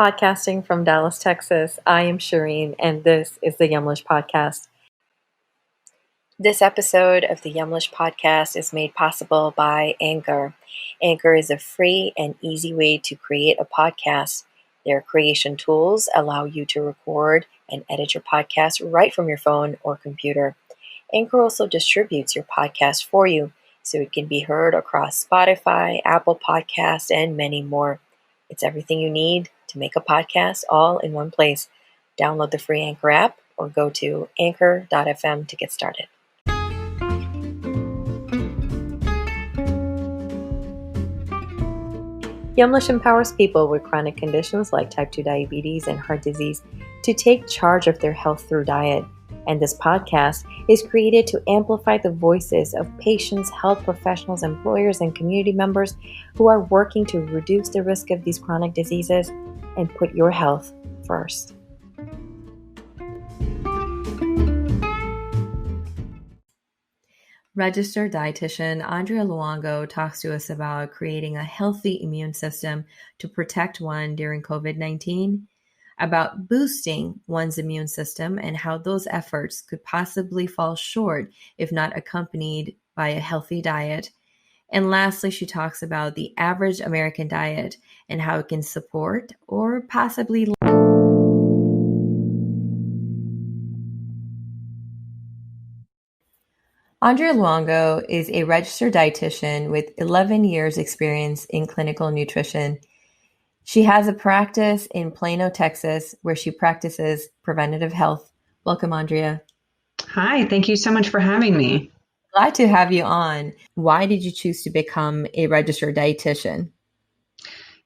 Podcasting from Dallas, Texas, I am Shireen, and this is the Yumlish Podcast. This episode of the Yumlish Podcast is made possible by Anchor. Anchor is a free and easy way to create a podcast. Their creation tools allow you to record and edit your podcast right from your phone or computer. Anchor also distributes your podcast for you, so it can be heard across Spotify, Apple Podcasts, and many more. It's everything you need to make a podcast all in one place. Download the free Anchor app or go to anchor.fm to get started. Yumlish empowers people with chronic conditions like type 2 diabetes and heart disease to take charge of their health through diet. And this podcast is created to amplify the voices of patients, health professionals, employers, and community members who are working to reduce the risk of these chronic diseases and put your health first. Registered Dietitian Andrea Luongo talks to us about creating a healthy immune system to protect one during COVID-19, about boosting one's immune system and how those efforts could possibly fall short if not accompanied by a healthy diet. And lastly, she talks about the average American diet and how it can support or possibly Andrea Luongo is a registered dietitian with 11 years experience in clinical nutrition. She has a practice in Plano, Texas, where she practices preventative health. Welcome, Andrea. Hi, thank you so much for having me. Glad to have you on. Why did you choose to become a registered dietitian?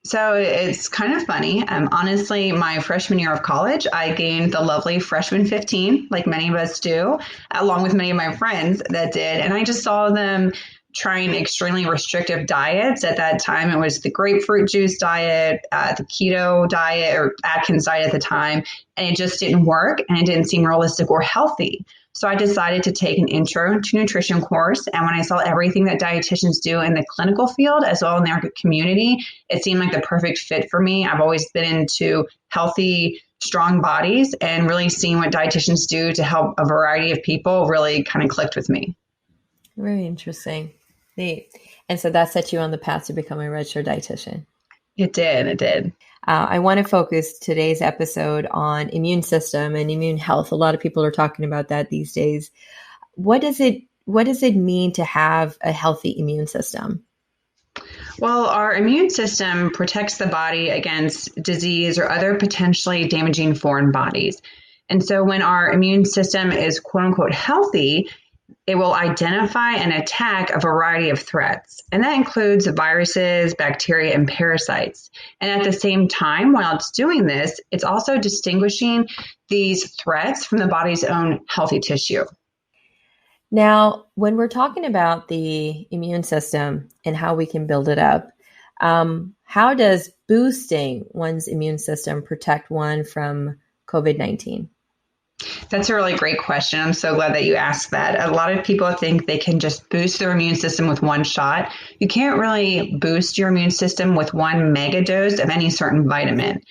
So it's kind of funny. Honestly, my freshman year of college, I gained the lovely freshman 15, like many of us do, along with many of my friends that did. And I just saw them trying extremely restrictive diets. At that time, it was the grapefruit juice diet, the keto diet, or Atkins diet at the time, and it just didn't work and it didn't seem realistic or healthy. So I decided to take an intro to nutrition course. And when I saw everything that dietitians do in the clinical field as well in their community, it seemed like the perfect fit for me. I've always been into healthy, strong bodies, and really seeing what dietitians do to help a variety of people really kind of clicked with me. Very interesting. Neat. And so that set you on the path to become a registered dietitian. It did. I want to focus today's episode on immune system and immune health. A lot of people are talking about that these days. What does it mean to have a healthy immune system? Well, our immune system protects the body against disease or other potentially damaging foreign bodies. And so when our immune system is quote unquote healthy, it will identify and attack a variety of threats, and that includes viruses, bacteria, and parasites. And at the same time, while it's doing this, it's also distinguishing these threats from the body's own healthy tissue. Now, when we're talking about the immune system and how we can build it up, how does boosting one's immune system protect one from COVID-19? That's a really great question. I'm so glad that you asked that. A lot of people think they can just boost their immune system with one shot. You can't really boost your immune system with one mega dose of any certain vitamin.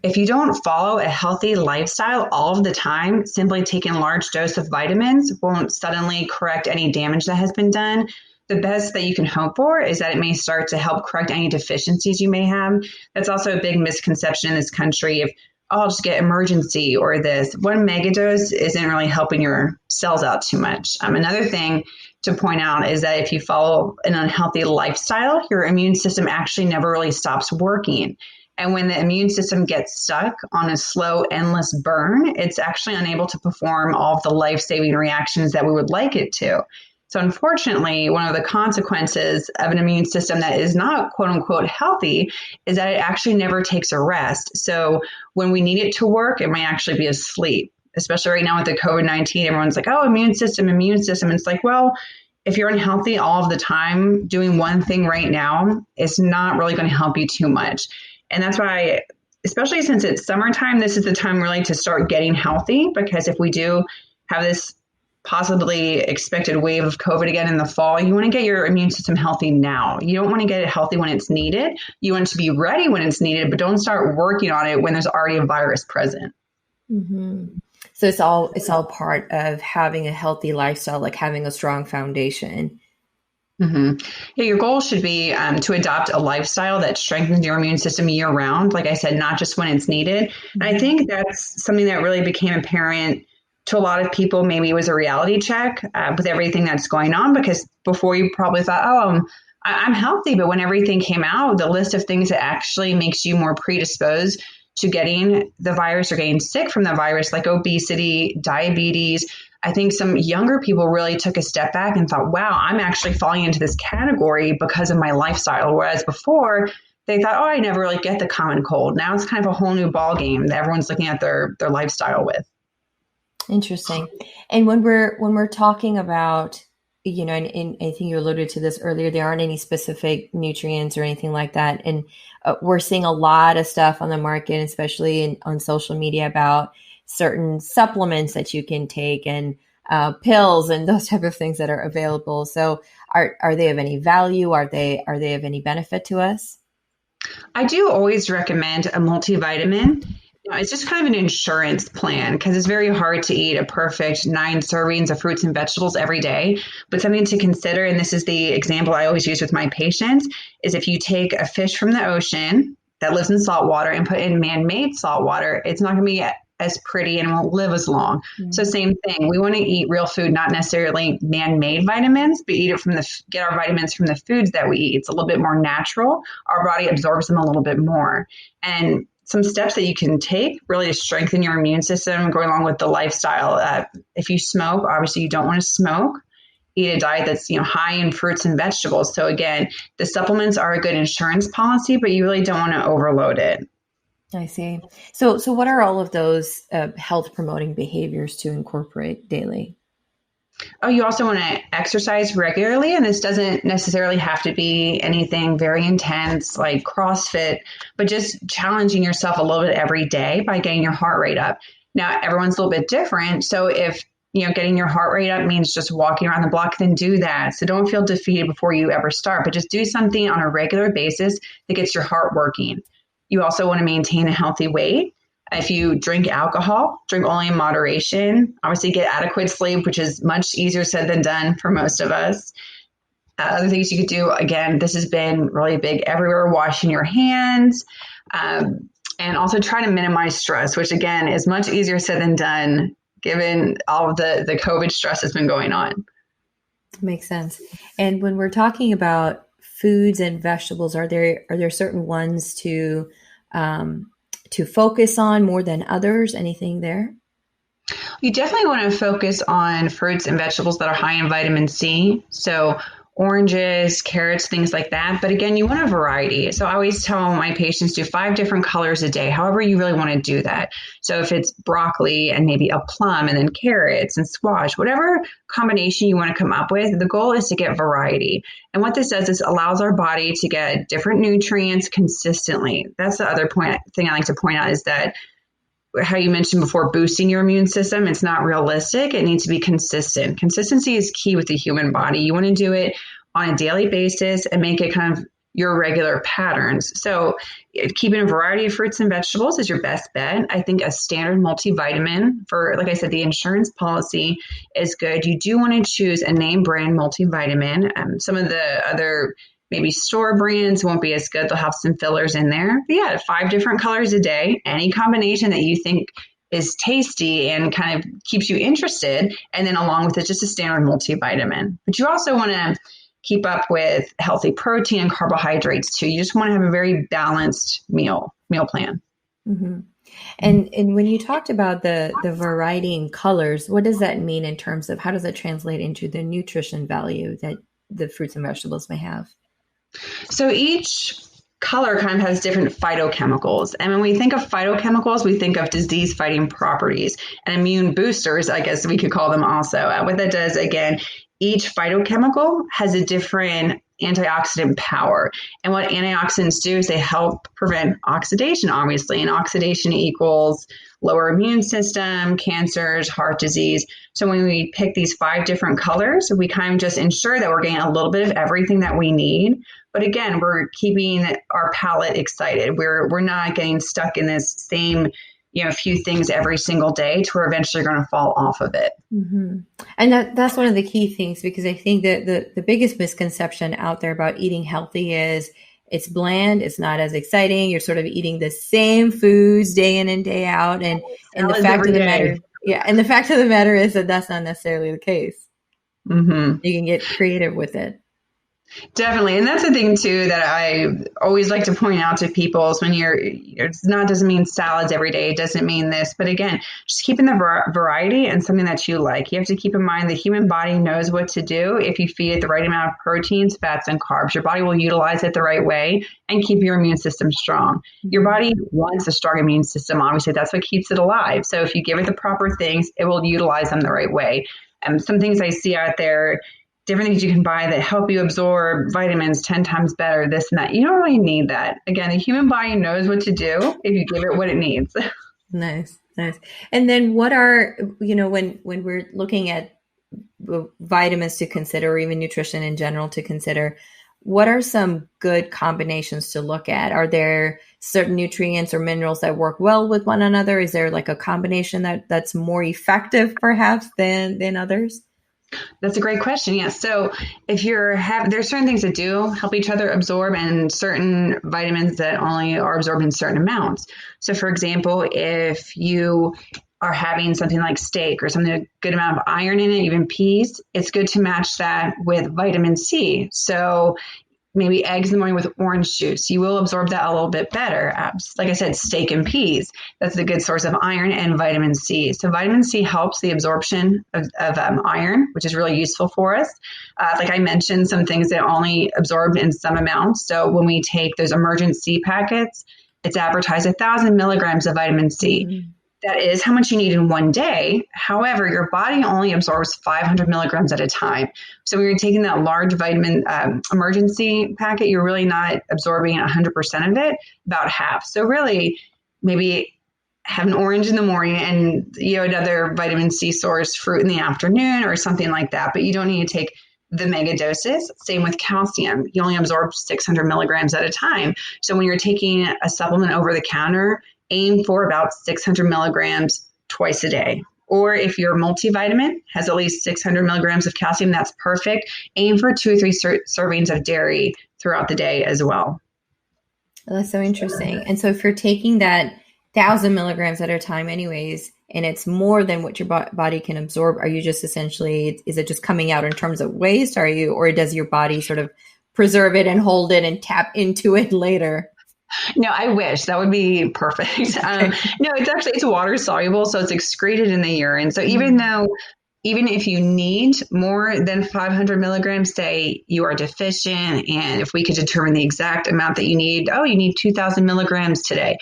If you don't follow a healthy lifestyle all of the time, simply taking a large dose of vitamins won't suddenly correct any damage that has been done. The best that you can hope for is that it may start to help correct any deficiencies you may have. That's also a big misconception in this country. If I'll just get emergency or this. One megadose isn't really helping your cells out too much. Another thing to point out is that if you follow an unhealthy lifestyle, your immune system actually never really stops working. And when the immune system gets stuck on a slow, endless burn, it's actually unable to perform all of the life-saving reactions that we would like it to. So unfortunately, one of the consequences of an immune system that is not quote unquote healthy is that it actually never takes a rest. So when we need it to work, it might actually be asleep, especially right now with the COVID-19. Everyone's like, oh, immune system. And it's like, well, if you're unhealthy all of the time, doing one thing right now is not really going to help you too much. And that's why, especially since it's summertime, this is the time really to start getting healthy, because if we do have this possibly expected wave of COVID again in the fall, you want to get your immune system healthy now. You don't want to get it healthy when it's needed. You want it to be ready when it's needed, but don't start working on it when there's already a virus present. Mm-hmm. So it's all part of having a healthy lifestyle, like having a strong foundation. Mm-hmm. Yeah, your goal should be to adopt a lifestyle that strengthens your immune system year round. Like I said, not just when it's needed. And I think that's something that really became apparent to a lot of people. Maybe it was a reality check with everything that's going on, because before you probably thought, I'm healthy. But when everything came out, the list of things that actually makes you more predisposed to getting the virus or getting sick from the virus, like obesity, diabetes. I think some younger people really took a step back and thought, wow, I'm actually falling into this category because of my lifestyle. Whereas before they thought, I never really get the common cold. Now it's kind of a whole new ball game that everyone's looking at their lifestyle with. Interesting. And when we're talking about, and I think you alluded to this earlier, there aren't any specific nutrients or anything like that. And we're seeing a lot of stuff on the market, especially on social media, about certain supplements that you can take and pills and those type of things that are available. So are they of any value? Are they of any benefit to us? I do always recommend a multivitamin. It's just kind of an insurance plan, because it's very hard to eat a perfect 9 servings of fruits and vegetables every day. But something to consider, and this is the example I always use with my patients, is if you take a fish from the ocean that lives in salt water and put in man-made salt water, it's not going to be as pretty and won't live as long. Mm-hmm. So same thing. We want to eat real food, not necessarily man-made vitamins, but get our vitamins from the foods that we eat. It's a little bit more natural. Our body absorbs them a little bit more. And some steps that you can take really to strengthen your immune system, going along with the lifestyle. If you smoke, obviously you don't want to smoke. Eat a diet that's high in fruits and vegetables. So again, the supplements are a good insurance policy, but you really don't want to overload it. I see. So what are all of those health promoting behaviors to incorporate daily? Oh, you also want to exercise regularly. And this doesn't necessarily have to be anything very intense like CrossFit, but just challenging yourself a little bit every day by getting your heart rate up. Now, everyone's a little bit different. So if getting your heart rate up means just walking around the block, then do that. So don't feel defeated before you ever start, but just do something on a regular basis that gets your heart working. You also want to maintain a healthy weight. If you drink alcohol, drink only in moderation. Obviously, get adequate sleep, which is much easier said than done for most of us. Other things you could do, again, this has been really big everywhere, washing your hands, and also try to minimize stress, which, again, is much easier said than done, given all of the COVID stress that's been going on. Makes sense. And when we're talking about foods and vegetables, are there certain ones to focus on more than others? Anything there? You definitely want to focus on fruits and vegetables that are high in vitamin C. So oranges, carrots, things like that. But again, you want a variety. So I always tell my patients, do 5 different colors a day, however you really want to do that. So if it's broccoli and maybe a plum and then carrots and squash, whatever combination you want to come up with, the goal is to get variety. And what this does is allows our body to get different nutrients consistently. That's the other thing I like to point out, is that how you mentioned before, boosting your immune system, it's not realistic. It needs to be consistent. Consistency is key with the human body. You want to do it on a daily basis and make it kind of your regular patterns. So keeping a variety of fruits and vegetables is your best bet. I think a standard multivitamin for, like I said, the insurance policy is good. You do want to choose a name brand multivitamin. Some of the other maybe store brands won't be as good. They'll have some fillers in there. But yeah, 5 different colors a day, any combination that you think is tasty and kind of keeps you interested. And then along with it, just a standard multivitamin. But you also want to keep up with healthy protein and carbohydrates too. You just want to have a very balanced meal plan. Mm-hmm. And when you talked about the variety in colors, what does that mean in terms of how does that translate into the nutrition value that the fruits and vegetables may have? So each color kind of has different phytochemicals. And when we think of phytochemicals, we think of disease-fighting properties and immune boosters, I guess we could call them also. What that does, again, each phytochemical has a different antioxidant power. And what antioxidants do is they help prevent oxidation, obviously. And oxidation equals lower immune system, cancers, heart disease. So when we pick these 5 different colors, we kind of just ensure that we're getting a little bit of everything that we need. But again, we're keeping our palate excited. We're not getting stuck in this same few things every single day to where eventually you're going to fall off of it. Mm-hmm. And that's one of the key things, because I think that the biggest misconception out there about eating healthy is it's bland. It's not as exciting. You're sort of eating the same foods day in and day out. And the fact of the matter, and the fact of the matter is that that's not necessarily the case. Mm-hmm. You can get creative with it. Definitely. And that's the thing too, that I always like to point out to people is when doesn't mean salads every day. It doesn't mean this, but again, just keeping the variety and something that you like. You have to keep in mind the human body knows what to do. If you feed it the right amount of proteins, fats, and carbs, your body will utilize it the right way and keep your immune system strong. Your body wants a strong immune system. Obviously, that's what keeps it alive. So if you give it the proper things, it will utilize them the right way. And some things I see out there, different things you can buy that help you absorb vitamins 10 times better, this and that. You don't really need that. Again, the human body knows what to do if you give it what it needs. Nice. And then what are, when we're looking at vitamins to consider, or even nutrition in general to consider, what are some good combinations to look at? Are there certain nutrients or minerals that work well with one another? Is there like a combination that's more effective perhaps than others? That's a great question. Yes. So if there's certain things that do help each other absorb, and certain vitamins that only are absorbed in certain amounts. So for example, if you are having something like steak or something, a good amount of iron in it, even peas, it's good to match that with vitamin C. So maybe eggs in the morning with orange juice, you will absorb that a little bit better. Like I said, steak and peas, that's a good source of iron and vitamin C. So vitamin C helps the absorption of iron, which is really useful for us. Like I mentioned, some things that only absorb in some amounts. So when we take those emergency packets, it's advertised 1,000 milligrams of vitamin C. Mm-hmm. That is how much you need in one day. However, your body only absorbs 500 milligrams at a time. So when you're taking that large vitamin emergency packet, you're really not absorbing 100% of it, about half. So really, maybe have an orange in the morning and another vitamin C source, fruit in the afternoon or something like that. But you don't need to take the mega doses. Same with calcium. You only absorb 600 milligrams at a time. So when you're taking a supplement over the counter, aim for about 600 milligrams twice a day. Or if your multivitamin has at least 600 milligrams of calcium, that's perfect. Aim for 2 or 3 servings of dairy throughout the day as well. That's so interesting. And so if you're taking that 1,000 milligrams at a time anyways, and it's more than what your body can absorb, are you just essentially, is it just coming out in terms of waste? Or does your body sort of preserve it and hold it and tap into it later? No, I wish that would be perfect. No, it's water soluble, so it's excreted in the urine. So even if you need more than 500 milligrams, say you are deficient, and if we could determine the exact amount that you need, you need 2,000 milligrams today.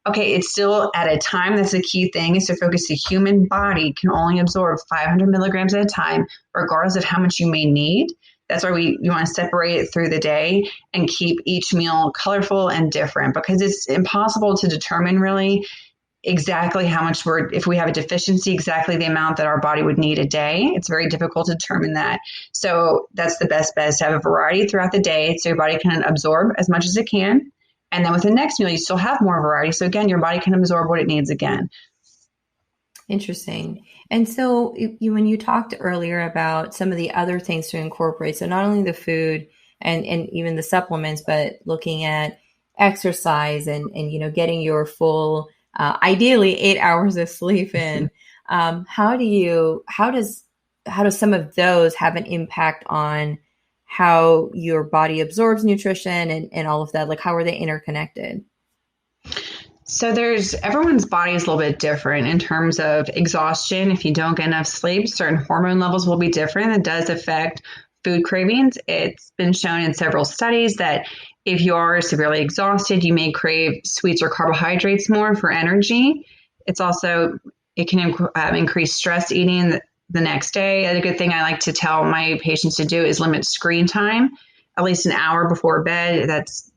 Okay, it's still at a time. That's the key thing, is to focus. The human body can only absorb 500 milligrams at a time, regardless of how much you may need. That's why you want to separate it through the day and keep each meal colorful and different, because it's impossible to determine really exactly how much if we have a deficiency, exactly the amount that our body would need a day. It's very difficult to determine that. So that's the best bet, is to have a variety throughout the day so your body can absorb as much as it can. And then with the next meal, you still have more variety. So again, your body can absorb what it needs again. Interesting. And so when you talked earlier about some of the other things to incorporate, so not only the food and even the supplements, but looking at exercise and getting your full, ideally 8 hours of sleep in, how does some of those have an impact on how your body absorbs nutrition and all of that? Like, how are they interconnected? So everyone's body is a little bit different in terms of exhaustion. If you don't get enough sleep, certain hormone levels will be different. It does affect food cravings. It's been shown in several studies that if you are severely exhausted, you may crave sweets or carbohydrates more for energy. It can increase stress eating the next day. A good thing I like to tell my patients to do is limit screen time. at least an hour before bed. That's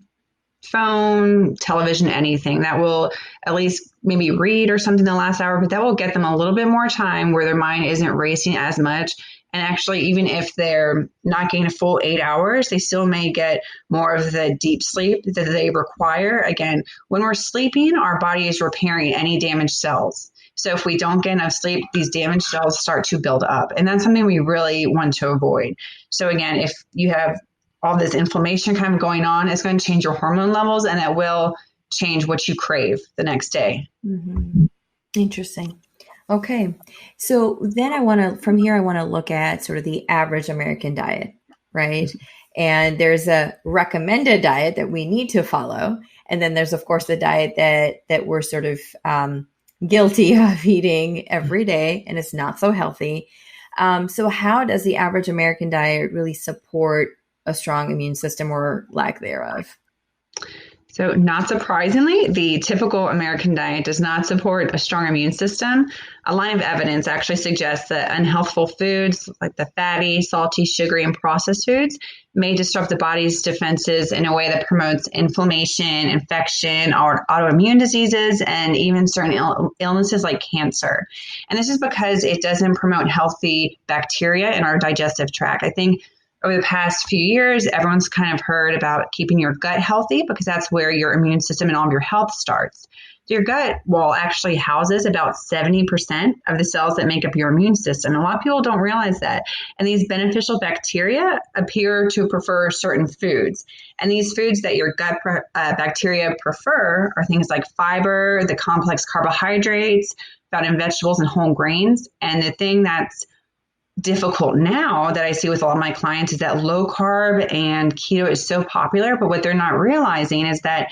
phone, television, anything that will at least maybe read or something the last hour, but that will get them a little bit more time where their mind isn't racing as much. And actually, even if they're not getting a full 8 hours, they still may get more of the deep sleep that they require. Again, when we're sleeping, our body is repairing any damaged cells. So if we don't get enough sleep, these damaged cells start to build up. And that's something we really want to avoid. So again, if you have all this inflammation kind of going on, it's going to change your hormone levels, and it will change what you crave the next day. Mm-hmm. Interesting. Okay. So then I want to look at sort of the average American diet, right? And there's a recommended diet that we need to follow. And then there's, of course, the diet that we're sort of guilty of eating every day, and it's not so healthy. So how does the average American diet really support a strong immune system or lack thereof? So not surprisingly, the typical American diet does not support a strong immune system. A line of evidence actually suggests that unhealthful foods like the fatty, salty, sugary, and processed foods may disrupt the body's defenses in a way that promotes inflammation, infection, or autoimmune diseases, and even certain illnesses like cancer. And this is because it doesn't promote healthy bacteria in our digestive tract. I think over the past few years, everyone's kind of heard about keeping your gut healthy because that's where your immune system and all of your health starts. So your gut wall actually houses about 70% of the cells that make up your immune system. And a lot of people don't realize that. And these beneficial bacteria appear to prefer certain foods. And these foods that your gut bacteria prefer are things like fiber, the complex carbohydrates found in vegetables and whole grains. And the thing that's difficult now that I see with all of my clients is that low carb and keto is so popular, but what they're not realizing is that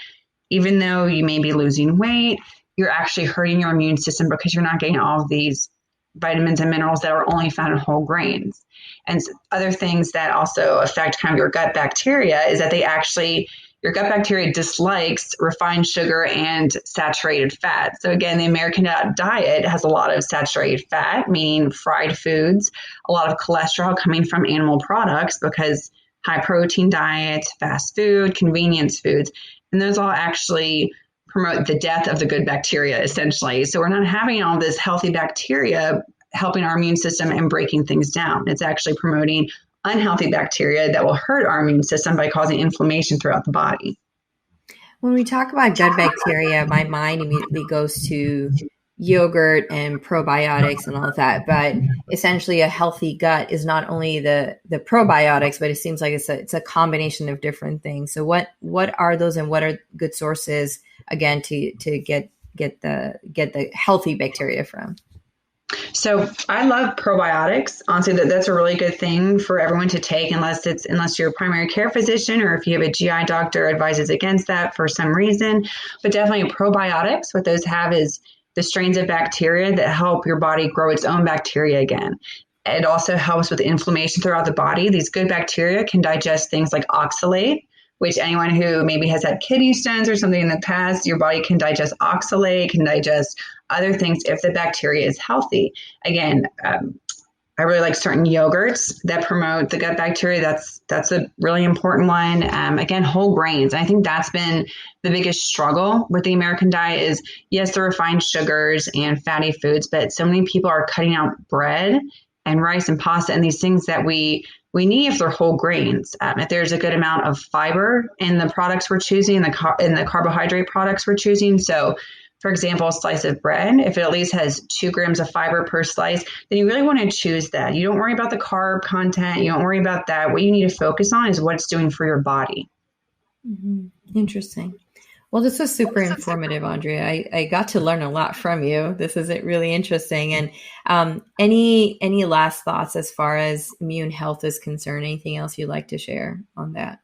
even though you may be losing weight, you're actually hurting your immune system because you're not getting all of these vitamins and minerals that are only found in whole grains. And other things that also affect kind of your gut bacteria is that your gut bacteria dislikes refined sugar and saturated fat. So again, the American diet has a lot of saturated fat, meaning fried foods, a lot of cholesterol coming from animal products because high protein diets, fast food, convenience foods, and those all actually promote the death of the good bacteria, essentially. So we're not having all this healthy bacteria helping our immune system and breaking things down. It's actually promoting unhealthy bacteria that will hurt our immune system by causing inflammation throughout the body. When we talk about gut bacteria, my mind immediately goes to yogurt and probiotics and all of that. But essentially, a healthy gut is not only the probiotics, but it seems like it's a combination of different things. So what are those, and what are good sources again to get the healthy bacteria from? So I love probiotics. Honestly, that's a really good thing for everyone to take unless you're a primary care physician or if you have a GI doctor advises against that for some reason. But definitely probiotics, what those have is the strains of bacteria that help your body grow its own bacteria again. It also helps with inflammation throughout the body. These good bacteria can digest things like oxalate, which anyone who maybe has had kidney stones or something in the past, your body can digest oxalate, can digest other things if the bacteria is healthy. Again, I really like certain yogurts that promote the gut bacteria. That's a really important one. Again, whole grains. I think that's been the biggest struggle with the American diet is, yes, the refined sugars and fatty foods, but so many people are cutting out bread and rice and pasta and these things that we need if they're whole grains. If there's a good amount of fiber in the products we're choosing, in the carbohydrate products we're choosing. So, for example, a slice of bread, if it at least has 2 grams of fiber per slice, then you really want to choose that. You don't worry about the carb content. You don't worry about that. What you need to focus on is what it's doing for your body. Mm-hmm. Interesting. Well, this was super informative, Andrea. I got to learn a lot from you. This is really interesting. And any last thoughts as far as immune health is concerned? Anything else you'd like to share on that?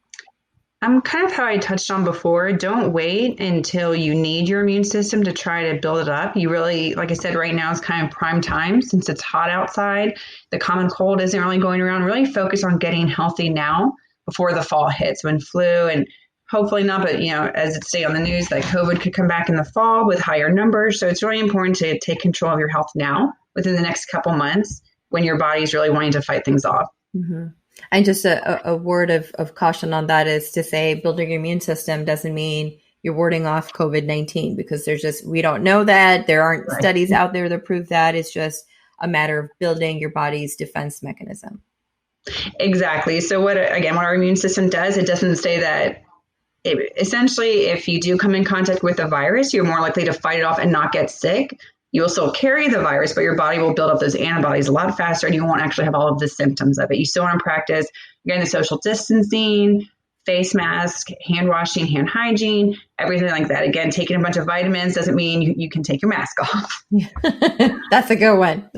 Kind of how I touched on before, don't wait until you need your immune system to try to build it up. You really, like I said, right now is kind of prime time since it's hot outside. The common cold isn't really going around. Really focus on getting healthy now before the fall hits, when flu and hopefully not, but as it's stayed on the news, like COVID could come back in the fall with higher numbers. So it's really important to take control of your health now within the next couple months when your body's really wanting to fight things off. Mm-hmm. And just a word of caution on that is to say building your immune system doesn't mean you're warding off COVID-19, because we don't know that. There aren't Right. studies out there that prove that. It's just a matter of building your body's defense mechanism. Exactly. So what our immune system does, it doesn't say that essentially, if you do come in contact with a virus, you're more likely to fight it off and not get sick. You will still carry the virus, but your body will build up those antibodies a lot faster, and you won't actually have all of the symptoms of it. You still want to practice, again, the social distancing, face mask, hand washing, hand hygiene, everything like that. Again, taking a bunch of vitamins doesn't mean you can take your mask off. That's a good one.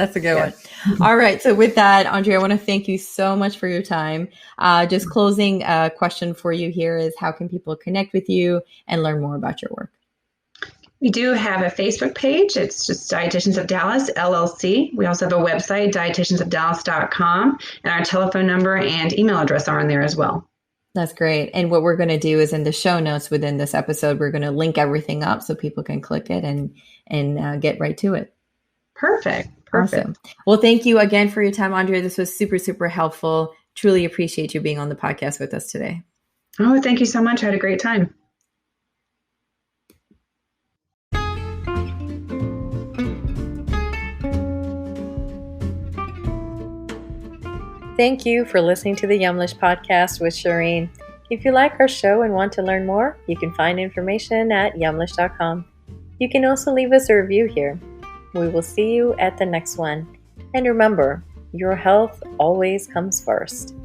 All right. So with that, Andrea, I want to thank you so much for your time. Just closing question for you here is, how can people connect with you and learn more about your work? We do have a Facebook page. It's just Dietitians of Dallas, LLC. We also have a website, dietitiansofdallas.com, and our telephone number and email address are on there as well. That's great. And what we're going to do is, in the show notes within this episode, we're going to link everything up so people can click it and get right to it. Perfect. Awesome. Well, thank you again for your time, Andrea. This was super, super helpful. Truly appreciate you being on the podcast with us today. Oh, thank you so much. I had a great time. Thank you for listening to the Yumlish podcast with Shireen. If you like our show and want to learn more, you can find information at yumlish.com. You can also leave us a review here. We will see you at the next one. And remember, your health always comes first.